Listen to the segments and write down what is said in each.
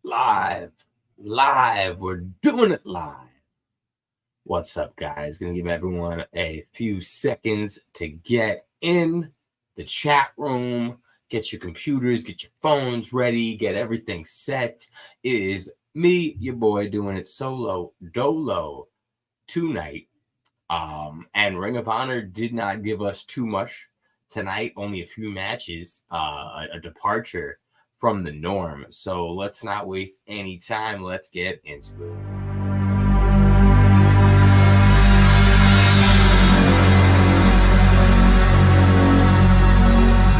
Live. We're doing it live. What's up, guys? Gonna give everyone a few seconds to get in the chat room, get your computers, get your phones ready, get everything set. It is me, your boy, doing it solo dolo tonight. And Ring of Honor did not give us too much tonight, only a few matches, a departure from the norm. So let's not waste any time. Let's get into it.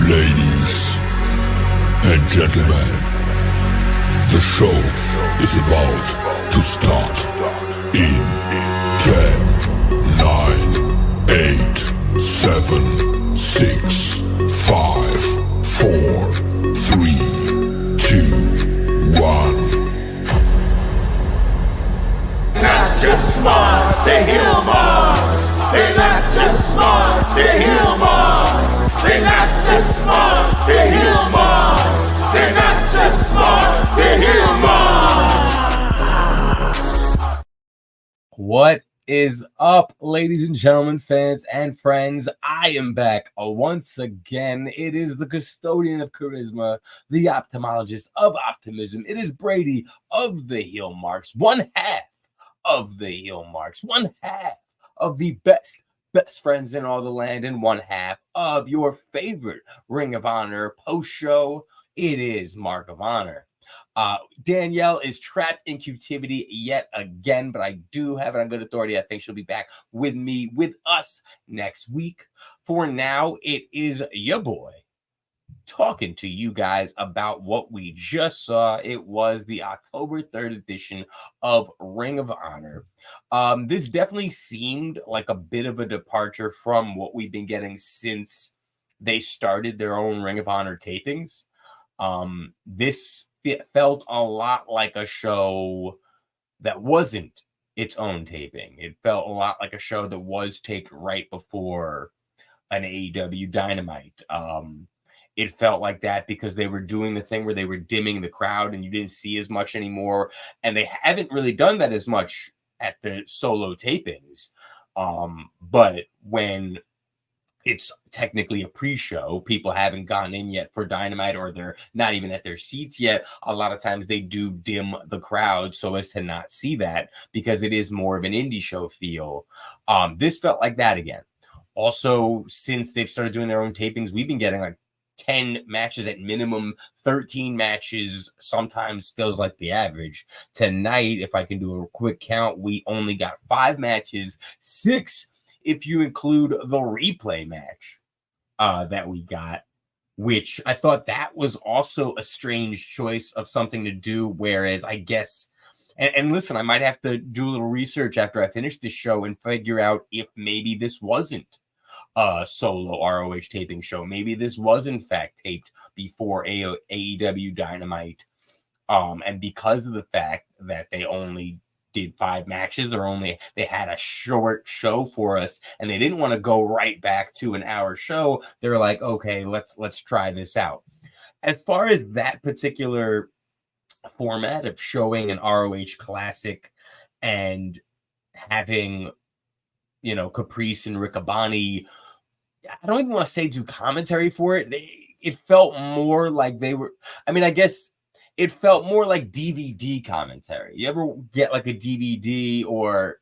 Ladies and gentlemen, the show is about to start in 10, 9, 8, 7, 6, 5, 4, 3, 2, 1. Not just smart, they heal more. They're not just smart, they heal more. They're not just smart, they heal more. They're not just smart, they heal more. What is up, ladies and gentlemen, fans and friends? I am back once again. It is the custodian of charisma, the ophthalmologist of optimism. It is Brady of the heel marks, one half of the heel marks, one half of the best friends in all the land, and one half of your favorite Ring of Honor post show. It is Mark of Honor. Danielle is trapped in captivity yet again, but I do have it on good authority. I think she'll be back with us next week. For now, it is your boy talking to you guys about what we just saw. It was the October 3rd edition of Ring of Honor. This definitely seemed like a bit of a departure from what we've been getting since they started their own Ring of Honor tapings. This felt a lot like a show that wasn't its own taping. It felt a lot like a show that was taped right before an AEW Dynamite. It felt like that because they were doing the thing where they were dimming the crowd and you didn't see as much anymore. And they haven't really done that as much at the solo tapings. But when it's technically a pre-show, people haven't gotten in yet for Dynamite, or they're not even at their seats yet, a lot of times they do dim the crowd so as to not see that, because it is more of an indie show feel. This felt like that again. Also, since they've started doing their own tapings, we've been getting like 10 matches at minimum, 13 matches sometimes feels like the average. Tonight, if I can do a quick count, we only got 5 matches, 6 if you include the replay match that we got, which I thought that was also a strange choice of something to do, whereas I guess, and listen, I might have to do a little research after I finish this show and figure out if maybe this wasn't a solo ROH taping show. Maybe this was in fact taped before AEW Dynamite. And because of the fact that they only did 5 matches, or they had a short show for us and they didn't want to go right back to an hour show, they're like, okay, let's try this out. As far as that particular format of showing an ROH classic and having, Caprice and Riccaboni, I don't even want to say do commentary for it. It felt more like they were, I guess it felt more like DVD commentary. You ever get like a DVD, or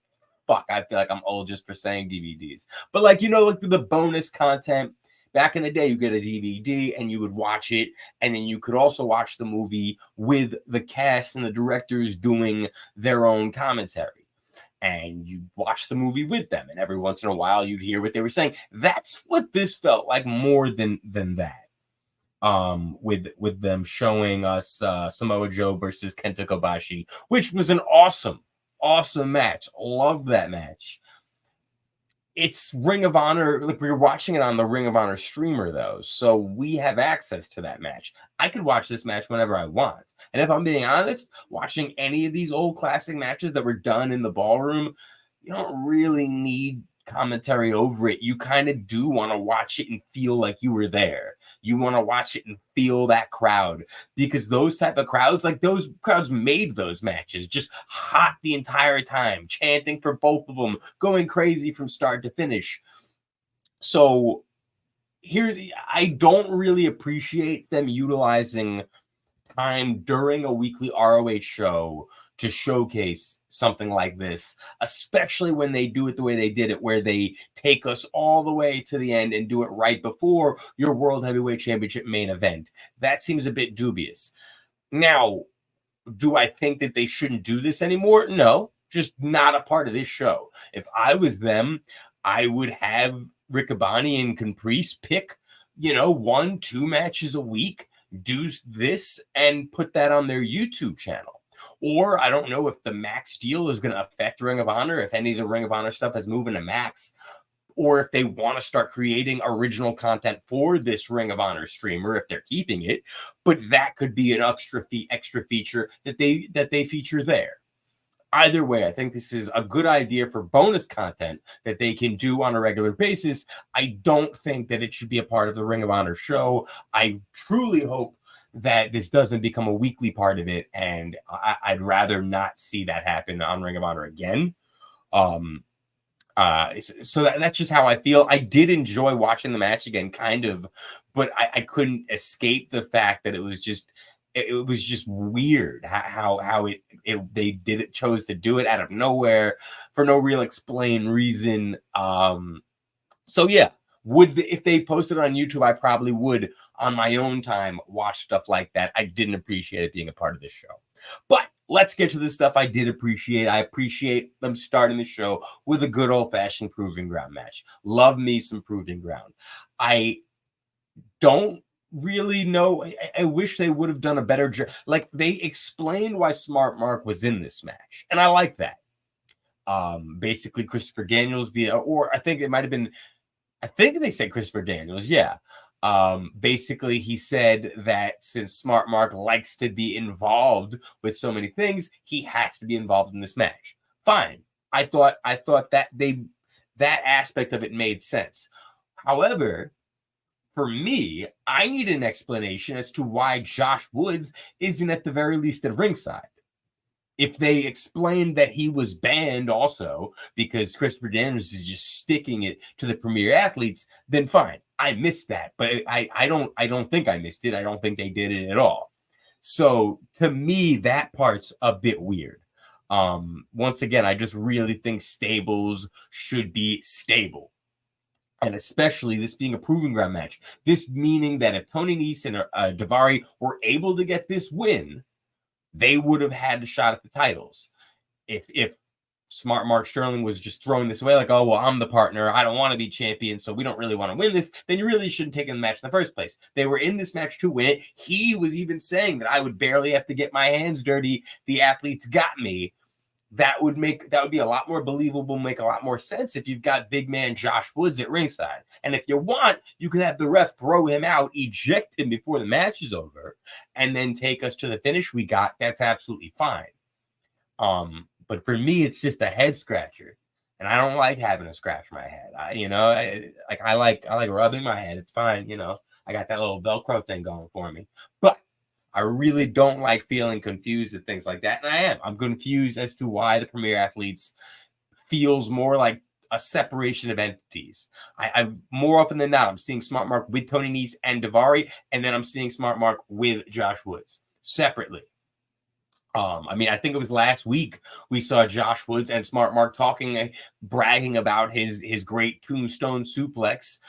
I feel like I'm old just for saying DVDs. But like the bonus content. Back in the day, you get a DVD and you would watch it, and then you could also watch the movie with the cast and the directors doing their own commentary. And you watch the movie with them, and every once in a while you'd hear what they were saying. That's what this felt like more than that. With them showing us Samoa Joe versus Kenta Kobashi, which was an awesome match. Love that match. It's Ring of Honor. Like, we were watching it on the Ring of Honor streamer, though, so we have access to that match. I could watch this match whenever I want. And if I'm being honest, watching any of these old classic matches that were done in the ballroom, you don't really need commentary over it, you kind of do want to watch it and feel like you were there. You want to watch it and feel that crowd, because those type of crowds, like those crowds made those matches just hot the entire time, chanting for both of them, going crazy from start to finish. So I don't really appreciate them utilizing time during a weekly ROH show to showcase something like this, especially when they do it the way they did it, where they take us all the way to the end and do it right before your World Heavyweight Championship main event. That seems a bit dubious. Now, do I think that they shouldn't do this anymore? No, just not a part of this show. If I was them, I would have Riccaboni and Caprice pick, 1-2 matches a week, do this and put that on their YouTube channel. Or I don't know if the Max deal is going to affect Ring of Honor, if any of the Ring of Honor stuff is moving to Max, or if they want to start creating original content for this Ring of Honor streamer, if they're keeping it. But that could be an extra feature that they feature there. Either way, I think this is a good idea for bonus content that they can do on a regular basis. I don't think that it should be a part of the Ring of Honor show. I truly hope that this doesn't become a weekly part of it, and I'd rather not see that happen on Ring of Honor again. So that's just how I feel. I did enjoy watching the match again, kind of, but I couldn't escape the fact that it was just weird how they chose to do it out of nowhere for no real explained reason. So yeah, if they posted on YouTube, I probably would on my own time watch stuff like that. I didn't appreciate it being a part of this show. But let's get to the stuff I did appreciate. I appreciate them starting the show with a good old-fashioned Proving Ground match. Love me some Proving Ground. I don't really know. I wish they would have done a better job. Like, they explained why Smart Mark was in this match, and I like that. Basically, Christopher Daniels, or I think it might have been, I think they said Christopher Daniels, yeah. Basically, he said that since Smart Mark likes to be involved with so many things, he has to be involved in this match. Fine. I thought that that aspect of it made sense. However, for me, I need an explanation as to why Josh Woods isn't at the very least at ringside. If they explained that he was banned also because Christopher Daniels is just sticking it to the premier athletes, then fine. I missed that, but I don't think I missed it. I don't think they did it at all. So to me, that part's a bit weird. Once again, I just really think stables should be stable. And especially this being a Proving Ground match. This meaning that if Tony Nese and Daivari were able to get this win, they would have had a shot at the titles. If Smart Mark Sterling was just throwing this away, like, oh, well, I'm the partner, I don't want to be champion, so we don't really want to win this, then you really shouldn't take in the match in the first place. They were in this match to win it. He was even saying that I would barely have to get my hands dirty. The athletes got me. That would be a lot more believable, make a lot more sense if you've got big man Josh Woods at ringside. And if you want, you can have the ref throw him out, eject him before the match is over, and then take us to the finish we got. That's absolutely fine. But for me, it's just a head scratcher, and I don't like having a scratch my head. I like rubbing my head. It's fine, I got that little Velcro thing going for me, but I really don't like feeling confused at things like that. And I'm confused as to why the Premier Athletes feels more like a separation of entities. I've more often than not, I'm seeing Smart Mark with Tony Nese and Daivari, and then I'm seeing Smart Mark with Josh Woods separately. I think it was last week we saw Josh Woods and Smart Mark talking, bragging about his great tombstone suplex.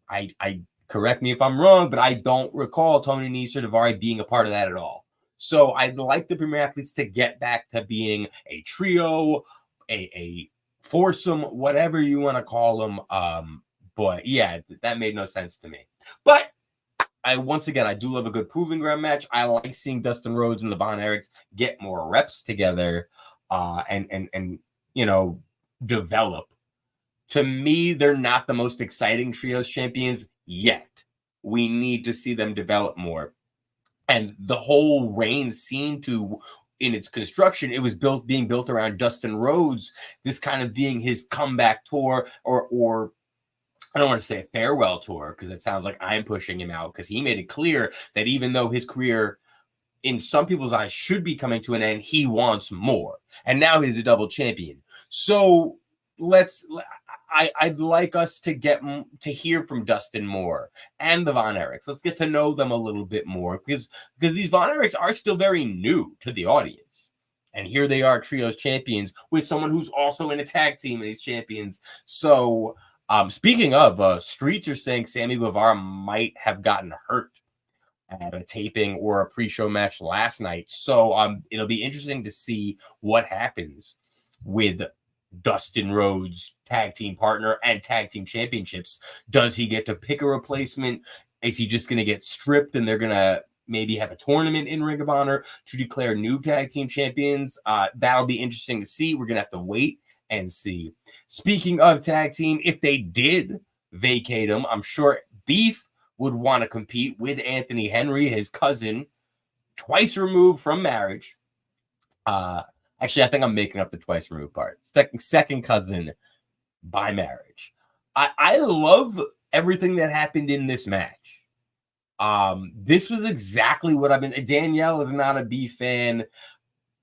I correct me if I'm wrong, but I don't recall Tony Nese or Daivari being a part of that at all. So I'd like the Premier Athletes to get back to being a trio, a foursome, whatever you want to call them. But yeah, that made no sense to me. But I do love a good Proving Ground match. I like seeing Dustin Rhodes and the Von Erichs get more reps together, and develop. To me, they're not the most exciting trios champions yet. We need to see them develop more. And the whole reign seemed to in its construction, it was being built around Dustin Rhodes, this kind of being his comeback tour, or I don't want to say a farewell tour because it sounds like I'm pushing him out, because he made it clear that even though his career in some people's eyes should be coming to an end, he wants more. And now he's a double champion. So I'd like us to get to hear from Dustin more and the Von Erichs. Let's get to know them a little bit more, because these Von Erichs are still very new to the audience. And here they are, trios champions, with someone who's also in a tag team and he's champions. So speaking of, streets are saying Sammy Guevara might have gotten hurt at a taping or a pre-show match last night. So it'll be interesting to see what happens with Dustin Rhodes' tag team partner and tag team championships. Does he get to pick a replacement? Is he just going to get stripped and they're going to maybe have a tournament in Ring of Honor to declare new tag team champions? That'll be interesting to see. We're going to have to wait and see. Speaking of tag team, if they did vacate him, I'm sure Beef would want to compete with Anthony Henry, his cousin, twice removed from marriage. Actually, I think I'm making up the twice removed part. Second cousin by marriage. I love everything that happened in this match. This was exactly what I've been. Danielle is not a Beef fan.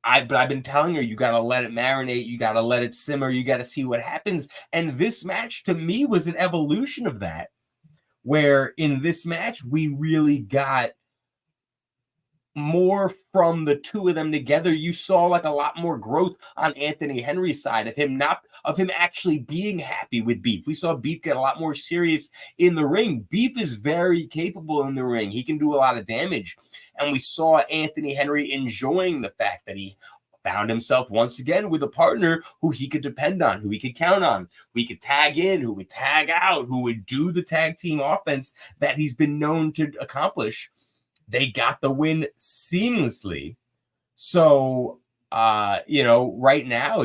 But I've been telling her, you got to let it marinate. You got to let it simmer. You got to see what happens. And this match, to me, was an evolution of that, where in this match, we really got more from the two of them together. You saw like a lot more growth on Anthony Henry's side of him actually being happy with Beef. We saw Beef get a lot more serious in the ring. Beef is very capable in the ring. He can do a lot of damage. And we saw Anthony Henry enjoying the fact that he found himself once again with a partner who he could depend on, who he could count on, who he could tag in, who would tag out, who would do the tag team offense that he's been known to accomplish. They got the win seamlessly. So, right now,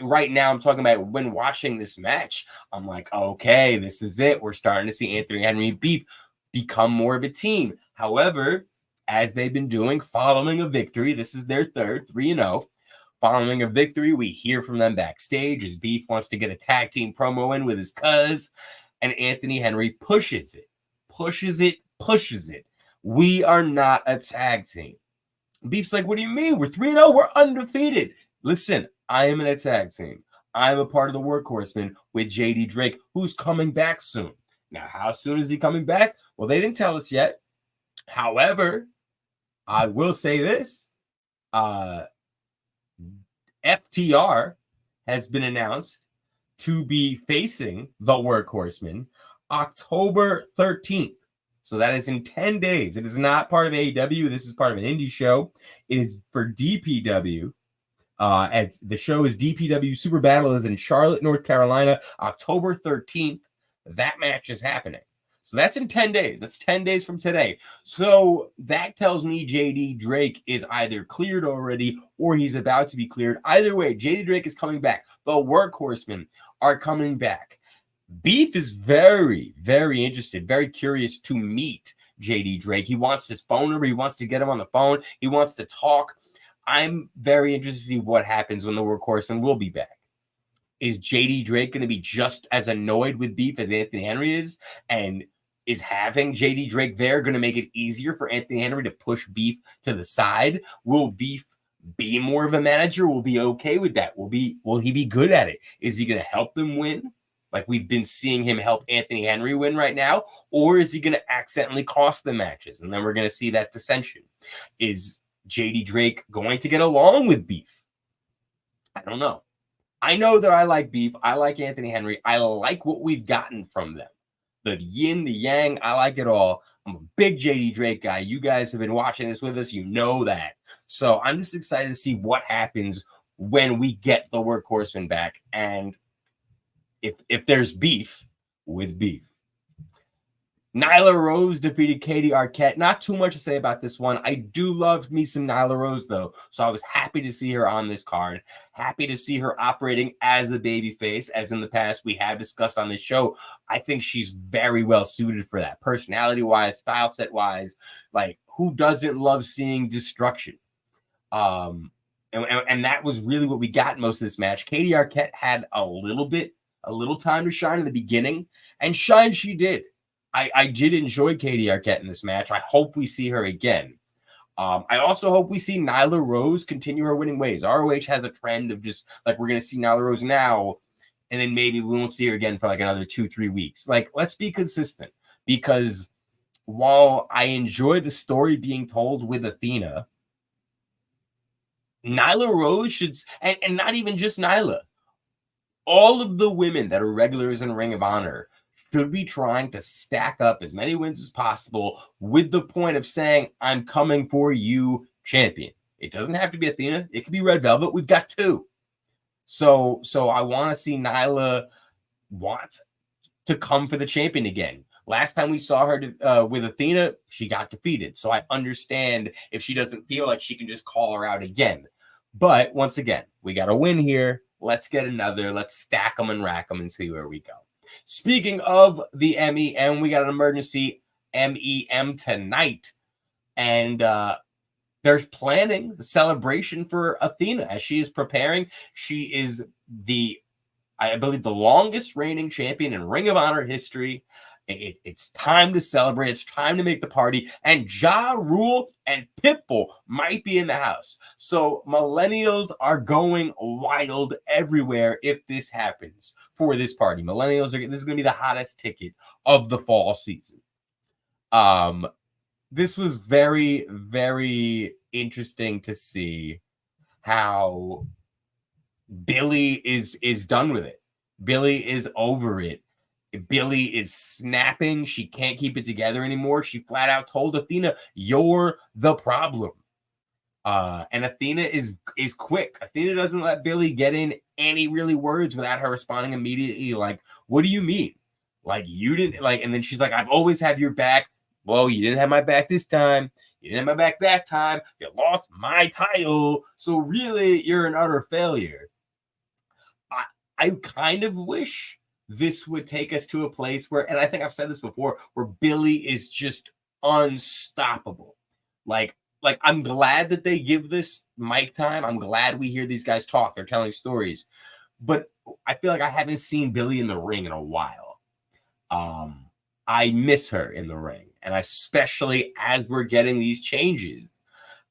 right now, I'm talking about when watching this match, I'm like, okay, this is it. We're starting to see Anthony Henry and Beef become more of a team. However, as they've been doing following a victory, this is their third, 3-0. Following a victory, we hear from them backstage as Beef wants to get a tag team promo in with his cuz, and Anthony Henry pushes it. We are not a tag team. Beef's like, what do you mean? We're 3-0. We're undefeated. Listen, I am in a tag team. I'm a part of the Workhorsemen with JD Drake, who's coming back soon. Now, how soon is he coming back? Well, they didn't tell us yet. However, I will say this. FTR has been announced to be facing the Workhorsemen October 13th. So that is in 10 days. It is not part of AEW. This is part of an indie show. It is for DPW. The show is DPW Super Battle is in Charlotte, North Carolina, October 13th. That match is happening. So that's in 10 days. That's 10 days from today. So that tells me JD Drake is either cleared already or he's about to be cleared. Either way, JD Drake is coming back. The Workhorsemen are coming back. Beef is very, very interested, very curious to meet JD Drake. He wants his phone number. He wants to get him on the phone. He wants to talk. I'm very interested to see what happens when the Workhorsemen will be back. Is JD Drake going to be just as annoyed with Beef as Anthony Henry is? And is having JD Drake there going to make it easier for Anthony Henry to push Beef to the side? Will Beef be more of a manager? Will be okay with that? Will he be good at it? Is he going to help them win? Like we've been seeing him help Anthony Henry win right now? Or is he going to accidentally cost the matches? And then we're going to see that dissension. Is JD Drake going to get along with Beef? I don't know. I know that I like Beef. I like Anthony Henry. I like what we've gotten from them. The yin, the yang, I like it all. I'm a big JD Drake guy. You guys have been watching this with us. You know that. So I'm just excited to see what happens when we get the Workhorsemen back. And if there's beef with Beef. Nyla Rose defeated Katie Arquette. Not too much to say about this one. I do love me some Nyla Rose, though. So I was happy to see her on this card. Happy to see her operating as a babyface, as in the past we have discussed on this show. I think she's very well suited for that. Personality-wise, style set-wise. Like, who doesn't love seeing destruction? And that was really what we got in most of this match. Katie Arquette had a little time to shine in the beginning, and shine she did. I did enjoy Katie Arquette in this match. I hope we see her again. I also hope we see Nyla Rose continue her winning ways. ROH has a trend of just like, we're going to see Nyla Rose now, and then maybe we won't see her again for like another 2-3 weeks. Like, let's be consistent, because while I enjoy the story being told with Athena, Nyla Rose should, and not even just Nyla, all of the women that are regulars in Ring of Honor should be trying to stack up as many wins as possible with the point of saying, I'm coming for you, champion. It doesn't have to be Athena. It could be Red Velvet. We've got 2. So I want to see Nyla want to come for the champion again. Last time we saw her with Athena, she got defeated. So I understand if she doesn't feel like she can just call her out again. But once again, we got a win here. Let's get another. Let's stack them and rack them and see where we go. Speaking of the MEM, we got an emergency MEM tonight. And there's planning the celebration for Athena as she is preparing. She is I believe, the longest reigning champion in Ring of Honor history. It's time to celebrate. It's time to make the party. And Ja Rule and Pitbull might be in the house. So millennials are going wild everywhere if this happens for this party. This is going to be the hottest ticket of the fall season. This was very, very interesting to see how Billy is done with it. Billy is over it. Billy is snapping. She can't keep it together anymore. She flat out told Athena, "You're the problem." And Athena is quick. Athena doesn't let Billy get in any really words without her responding immediately. Like, what do you mean? Like, you didn't like, and then she's like, I've always had your back. Well, you didn't have my back this time. You didn't have my back that time. You lost my title. So really, you're an utter failure. I kind of wish this would take us to a place where, and I think I've said this before, where Billy is just unstoppable. Like I'm glad that they give this mic time. I'm glad we hear these guys talk. They're telling stories. But I feel like I haven't seen Billy in the ring in a while. I miss her in the ring. And especially as we're getting these changes,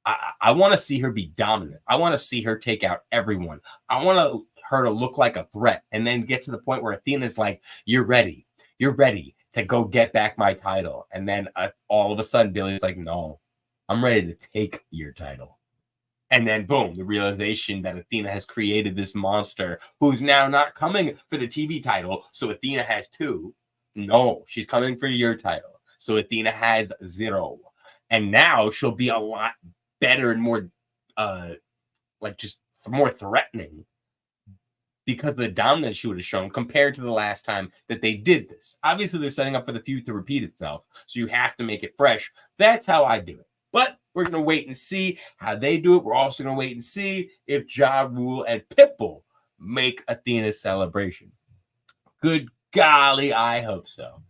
I want to see her be dominant. I want to see her take out everyone. I want her to look like a threat, and then get to the point where Athena's like, you're ready to go get back my title. And then all of a sudden Billy's like, no, I'm ready to take your title. And then boom, the realization that Athena has created this monster who's now not coming for the TV title. So Athena has 2. No, she's coming for your title. So Athena has 0. And now she'll be a lot better and more just more threatening because of the dominance she would have shown compared to the last time that they did this. Obviously, they're setting up for the feud to repeat itself, so you have to make it fresh. That's how I do it. But we're going to wait and see how they do it. We're also going to wait and see if Ja Rule and Pitbull make Athena's celebration. Good golly, I hope so.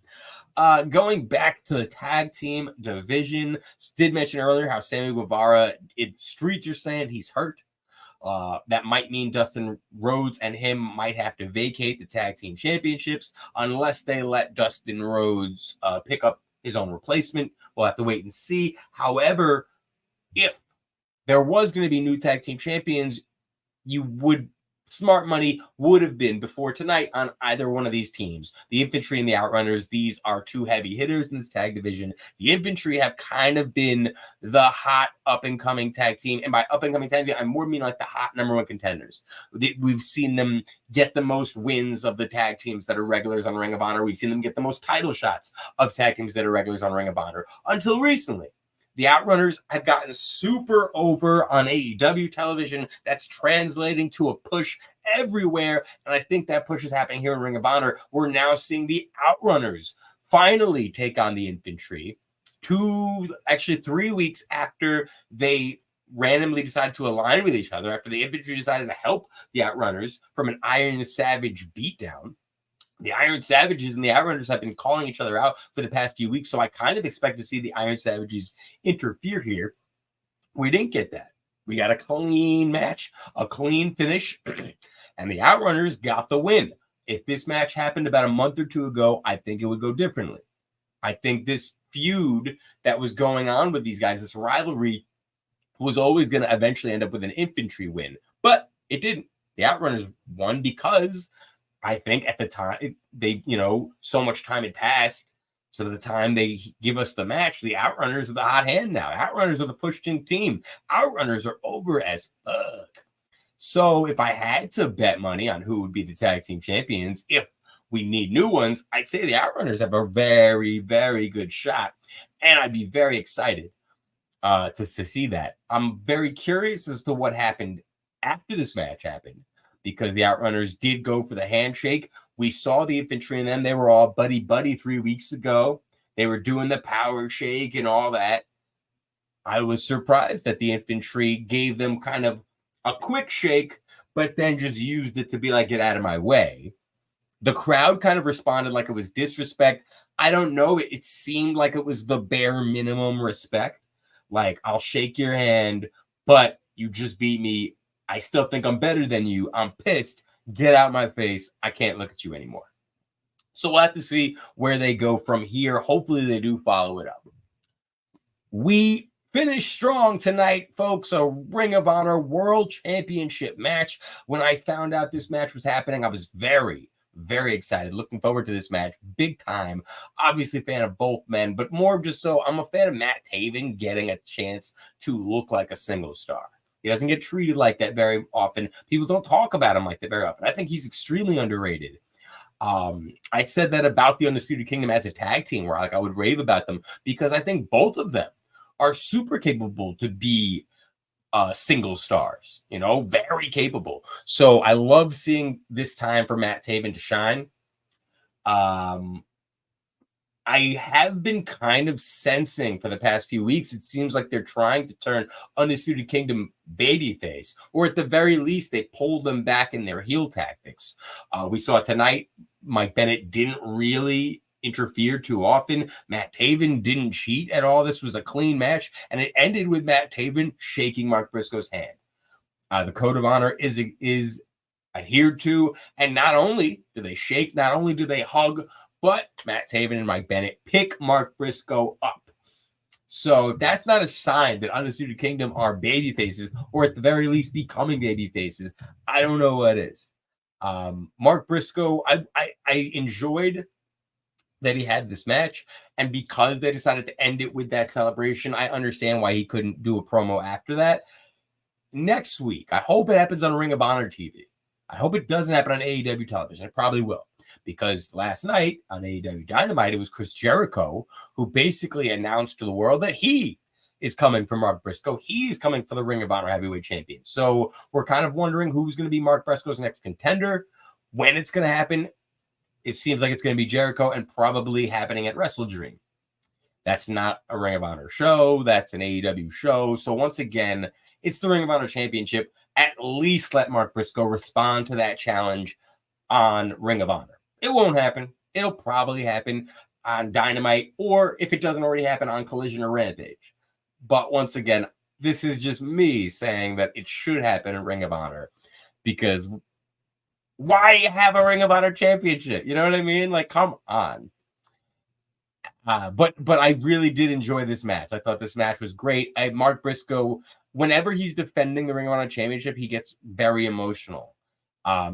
Going back to the tag team division, did mention earlier how Sammy Guevara, streets are saying he's hurt. That might mean Dustin Rhodes and him might have to vacate the tag team championships unless they let Dustin Rhodes pick up his own replacement. We'll have to wait and see. However, if there was going to be new tag team champions, smart money would have been before tonight on either one of these teams. The Infantry and the Outrunners, these are 2 heavy hitters in this tag division. The Infantry have kind of been the hot up-and-coming tag team. And by up-and-coming tag team, I more mean like the hot #1 contenders. We've seen them get the most wins of the tag teams that are regulars on Ring of Honor. We've seen them get the most title shots of tag teams that are regulars on Ring of Honor until recently. The Outrunners have gotten super over on AEW television. That's translating to a push everywhere. And I think that push is happening here in Ring of Honor. We're now seeing the Outrunners finally take on the Infantry 3 weeks after they randomly decided to align with each other, after the Infantry decided to help the Outrunners from an Iron Savage beatdown. The Iron Savages and the Outrunners have been calling each other out for the past few weeks, so I kind of expect to see the Iron Savages interfere here. We didn't get that. We got a clean match, a clean finish, and the Outrunners got the win. If this match happened about a month or two ago, I think it would go differently. I think this feud that was going on with these guys, this rivalry, was always going to eventually end up with an infantry win, but it didn't. The Outrunners won because I think at the time they, so much time had passed. So the time they give us the match, the Outrunners are the hot hand now. Outrunners are the pushing team. Outrunners are over as fuck. So if I had to bet money on who would be the tag team champions, if we need new ones, I'd say the Outrunners have a very, very good shot. And I'd be very excited to see that. I'm very curious as to what happened after this match happened, because the Outrunners did go for the handshake. We saw the infantry in them. They were all buddy 3 weeks ago. They were doing the power shake and all that. I was surprised that the infantry gave them kind of a quick shake, but then just used it to be like, get out of my way. The crowd kind of responded like it was disrespect. I don't know. It seemed like it was the bare minimum respect. Like, I'll shake your hand, but you just beat me. I still think I'm better than you. I'm pissed. Get out my face. I can't look at you anymore. So we'll have to see where they go from here. Hopefully they do follow it up. We finished strong tonight, folks. A Ring of Honor World Championship match. When I found out this match was happening, I was very, very excited. Looking forward to this match big time. Obviously a fan of both men, but more just so I'm a fan of Matt Taven getting a chance to look like a single star. He doesn't get treated like that very often. People don't talk about him like that very often. I think he's extremely underrated. I said that about the Undisputed Kingdom as a tag team, where I would rave about them, because I think both of them are super capable to be single stars, very capable. So I love seeing this time for Matt Taven to shine. I have been kind of sensing for the past few weeks, it seems like they're trying to turn Undisputed Kingdom babyface, or at the very least, they pull them back in their heel tactics. We saw tonight, Mike Bennett didn't really interfere too often. Matt Taven didn't cheat at all. This was a clean match, and it ended with Matt Taven shaking Mark Briscoe's hand. The code of honor is adhered to, and not only do they shake, not only do they hug, but Matt Taven and Mike Bennett pick Mark Briscoe up. So if that's not a sign that Undisputed Kingdom are baby faces, or at the very least becoming baby faces, I don't know what is. Mark Briscoe, I enjoyed that he had this match, and because they decided to end it with that celebration, I understand why he couldn't do a promo after that. Next week, I hope it happens on Ring of Honor TV. I hope it doesn't happen on AEW television. It probably will. Because last night on AEW Dynamite, it was Chris Jericho who basically announced to the world that he is coming for Mark Briscoe. He is coming for the Ring of Honor Heavyweight Champion. So we're kind of wondering who's going to be Mark Briscoe's next contender, when it's going to happen. It seems like it's going to be Jericho, and probably happening at Wrestle Dream. That's not a Ring of Honor show. That's an AEW show. So once again, it's the Ring of Honor Championship. At least let Mark Briscoe respond to that challenge on Ring of Honor. It won't happen. It'll probably happen on Dynamite, or if it doesn't already happen, on Collision or Rampage. But once again, this is just me saying that it should happen in Ring of Honor, because why have a Ring of Honor championship? You know what I mean? Like, come on. But I really did enjoy this match. I thought this match was great. Mark Briscoe, whenever he's defending the Ring of Honor championship, he gets very emotional.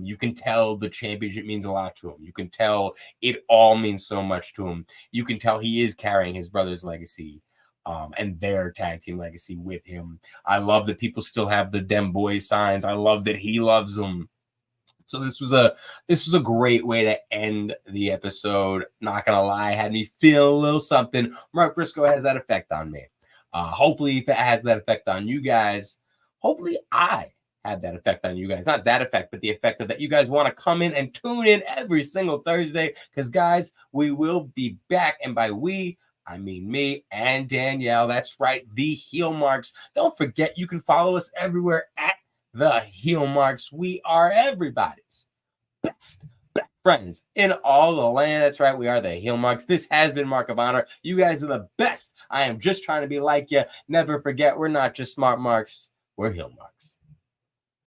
You can tell the championship means a lot to him. You can tell it all means so much to him. You can tell he is carrying his brother's legacy and their tag team legacy with him. I love that people still have the Dem Boys signs. I love that he loves them. So this was a great way to end the episode. Not gonna lie, had me feel a little something. Mark Briscoe has that effect on me. Hopefully, if it has that effect on you guys, hopefully I have that effect on you guys. Not that effect, but the effect that you guys want to come in and tune in every single Thursday. Because, guys, we will be back. And by we, I mean me and Danielle. That's right, the Heel Marks. Don't forget, you can follow us everywhere at the Heel Marks. We are everybody's best friends in all the land. That's right, we are the Heel Marks. This has been Mark of Honor. You guys are the best. I am just trying to be like you. Never forget, we're not just smart marks. we're heel marks.